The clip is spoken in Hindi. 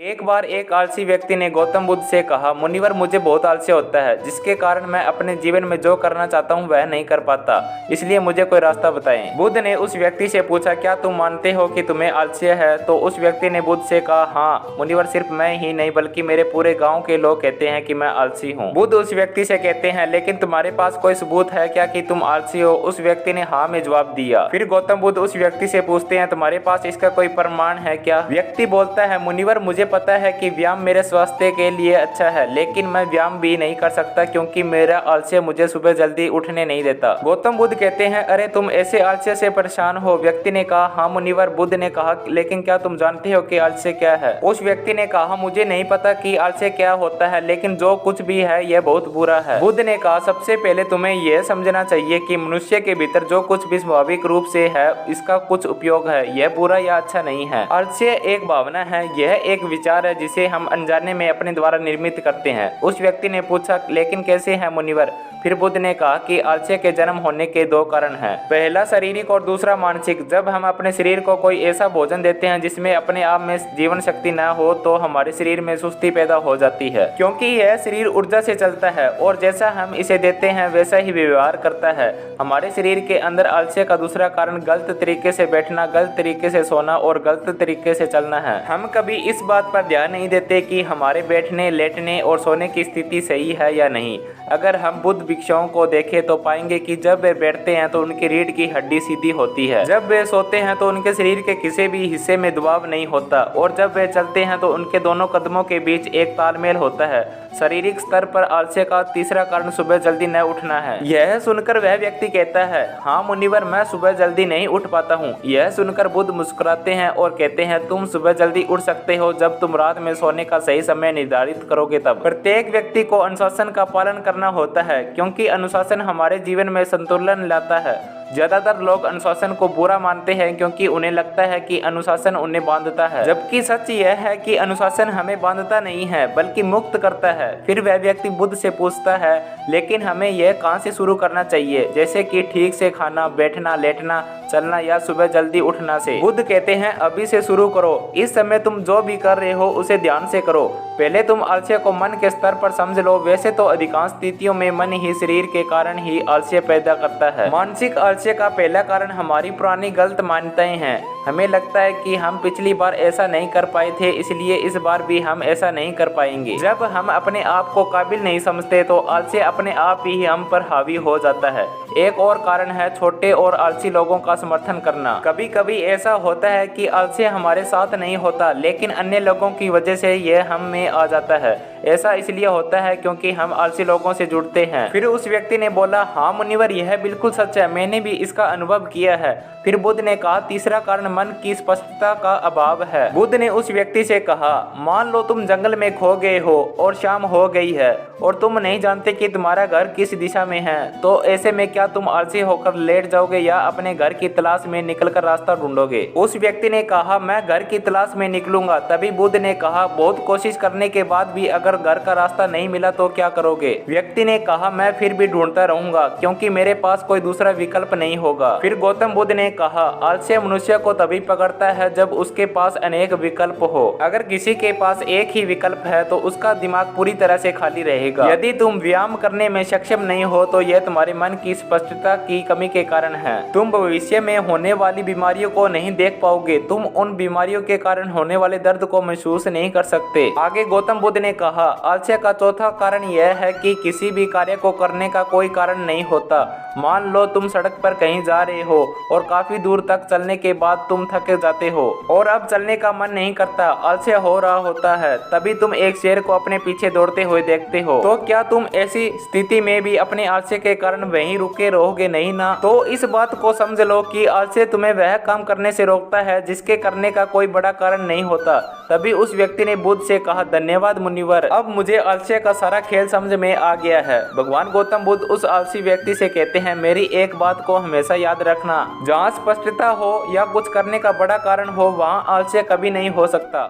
एक बार एक आलसी व्यक्ति ने गौतम बुद्ध से कहा, मुनिवर मुझे बहुत आलस्य होता है, जिसके कारण मैं अपने जीवन में जो करना चाहता हूँ वह नहीं कर पाता, इसलिए मुझे कोई रास्ता बताएं। बुद्ध ने उस व्यक्ति से पूछा, क्या तुम मानते हो कि तुम्हें आलस्य है? तो उस व्यक्ति ने बुद्ध से कहा, हाँ मुनिवर, सिर्फ मैं ही नहीं बल्कि मेरे पूरे गाँव के लोग कहते हैं कि मैं आलसी हूँ। बुद्ध उस व्यक्ति से कहते हैं, लेकिन तुम्हारे पास कोई सबूत है क्या कि तुम आलसी हो? उस व्यक्ति ने हाँ में जवाब दिया। फिर गौतम बुद्ध उस व्यक्ति से पूछते हैं, तुम्हारे पास इसका कोई प्रमाण है क्या? व्यक्ति बोलता है, मुनिवर मुझे पता है कि व्यायाम मेरे स्वास्थ्य के लिए अच्छा है, लेकिन मैं व्यायाम भी नहीं कर सकता क्योंकि मेरा आलस्य मुझे सुबह जल्दी उठने नहीं देता। गौतम बुद्ध कहते हैं, अरे तुम ऐसे आलस्य से परेशान हो? व्यक्ति ने कहा, हाँ मुनिवर। बुद्ध ने कहा, लेकिन क्या तुम जानते हो कि आलस्य क्या है? उस व्यक्ति ने कहा, मुझे नहीं पता कि आलस्य क्या होता है, लेकिन जो कुछ भी है यह बहुत बुरा है। बुद्ध ने कहा, सबसे पहले तुम्हें यह समझना चाहिए कि मनुष्य के भीतर जो कुछ भी स्वाभाविक रूप से है इसका कुछ उपयोग है, यह बुरा या अच्छा नहीं है। आलस्य एक भावना है, यह एक विचार है जिसे हम अनजाने में अपने द्वारा निर्मित करते हैं। उस व्यक्ति ने पूछा, लेकिन कैसे है मुनिवर? फिर बुद्ध ने कहा कि आलस्य के जन्म होने के दो कारण हैं, पहला शारीरिक और दूसरा मानसिक। जब हम अपने शरीर को कोई ऐसा भोजन देते हैं जिसमें अपने आप में जीवन शक्ति न हो तो हमारे शरीर में सुस्ती पैदा हो जाती है, क्योंकि यह शरीर ऊर्जा से चलता है और जैसा हम इसे देते हैं वैसा ही व्यवहार करता है। हमारे शरीर के अंदर आलस्य का दूसरा कारण गलत तरीके से बैठना, गलत तरीके से सोना और गलत तरीके से चलना है। हम कभी इस बात पर ध्यान नहीं देते कि हमारे बैठने, लेटने और सोने की स्थिति सही है या नहीं। अगर हम बुद्ध भिक्षुओं को देखें तो पाएंगे कि जब वे बैठते हैं तो उनकी रीढ़ की हड्डी सीधी होती है, जब वे सोते हैं तो उनके शरीर के किसी भी हिस्से में दबाव नहीं होता और जब वे चलते हैं तो उनके दोनों कदमों के बीच एक तालमेल होता है। शारीरिक स्तर पर आलस्य का तीसरा कारण सुबह जल्दी न उठना है। यह सुनकर वह व्यक्ति कहता है, हाँ मुनिवर, मैं सुबह जल्दी नहीं उठ पाता हूँ। यह सुनकर बुद्ध मुस्कुराते हैं और कहते हैं, तुम सुबह जल्दी उठ सकते हो जब तुम रात में सोने का सही समय निर्धारित करोगे तब। प्रत्येक व्यक्ति को अनुशासन का पालन करना होता है, क्योंकि अनुशासन हमारे जीवन में संतुलन लाता है। ज्यादातर लोग अनुशासन को बुरा मानते हैं क्योंकि उन्हें लगता है कि अनुशासन उन्हें बांधता है, जबकि सच यह है कि अनुशासन हमें बांधता नहीं है बल्कि मुक्त करता है। फिर वह व्यक्ति बुद्ध से पूछता है, लेकिन हमें यह कहाँ से शुरू करना चाहिए, जैसे कि ठीक से खाना, बैठना, लेटना, चलना या सुबह जल्दी उठना से? बुद्ध कहते हैं, अभी से शुरू करो। इस समय तुम जो भी कर रहे हो उसे ध्यान से करो। पहले तुम आलस्य को मन के स्तर पर समझ लो। वैसे तो अधिकांश स्थितियों में मन ही शरीर के कारण ही आलस्य पैदा करता है। मानसिक आलस्य का पहला कारण हमारी पुरानी गलत मान्यताएं हैं। हमें लगता है कि हम पिछली बार ऐसा नहीं कर पाए थे, इसलिए इस बार भी हम ऐसा नहीं कर पाएंगे। जब हम अपने आप को काबिल नहीं समझते तो आलस्य अपने आप ही हम पर हावी हो जाता है। एक और कारण है छोटे और आलसी लोगों का समर्थन करना। कभी कभी ऐसा होता है कि आलस्य हमारे साथ नहीं होता, लेकिन अन्य लोगों की वजह से यह हम में आ जाता है। ऐसा इसलिए होता है क्योंकि हम आलसी लोगों से जुड़ते हैं। फिर उस व्यक्ति ने बोला, हाँ मुनिवर, यह बिल्कुल सच है, मैंने भी इसका अनुभव किया है। फिर बुद्ध ने कहा, तीसरा कारण मन की स्पष्टता का अभाव है। बुद्ध ने उस व्यक्ति से कहा, मान लो तुम जंगल में खो गए हो और शाम हो गई है और तुम नहीं जानते कि तुम्हारा घर किस दिशा में है, तो ऐसे में क्या तुम आलसी होकर लेट जाओगे या अपने घर की तलाश में निकलकर रास्ता ढूंढोगे? उस व्यक्ति ने कहा, मैं घर की तलाश में निकलूंगा। तभी बुद्ध ने कहा, बहुत कोशिश करने के बाद भी अगर घर का रास्ता नहीं मिला तो क्या करोगे? व्यक्ति ने कहा, मैं फिर भी ढूंढता रहूंगा क्योंकि मेरे पास कोई दूसरा विकल्प नहीं होगा। फिर गौतम बुद्ध ने कहा, आलस्य मनुष्य को तभी पकड़ता है जब उसके पास अनेक विकल्प हो। अगर किसी के पास एक ही विकल्प है तो उसका दिमाग पूरी तरह से खाली रहेगा। यदि तुम व्यायाम करने में सक्षम नहीं हो तो यह तुम्हारे मन की स्पष्टता की कमी के कारण है। तुम भविष्य में होने वाली बीमारियों को नहीं देख पाओगे, तुम उन बीमारियों के कारण होने वाले दर्द को महसूस नहीं कर सकते। आगे गौतम बुद्ध ने कहा, आलस्य का चौथा कारण यह है कि किसी भी कार्य को करने का कोई कारण नहीं होता। मान लो तुम सड़क पर कहीं जा रहे हो और काफी दूर तक चलने के बाद तुम थक जाते हो और अब चलने का मन नहीं करता, आलस्य हो रहा होता है। तभी तुम एक शेर को अपने पीछे दौड़ते हुए देखते हो, तो क्या तुम ऐसी स्थिति में भी अपने आलस्य के कारण वहीं रुके रहोगे? नहीं ना। तो इस बात को समझ लो कि आलस्य तुम्हें वह काम करने से रोकता है जिसके करने का कोई बड़ा कारण नहीं होता। तभी उस व्यक्ति ने बुद्ध से कहा, धन्यवाद मुनिवर, अब मुझे आलस्य का सारा खेल समझ में आ गया है। भगवान गौतम बुद्ध उस आलसी व्यक्ति से कहते हैं, मेरी एक बात को हमेशा याद रखना, जहाँ स्पष्टता हो या कुछ करने का बड़ा कारण हो वहाँ आलस्य कभी नहीं हो सकता।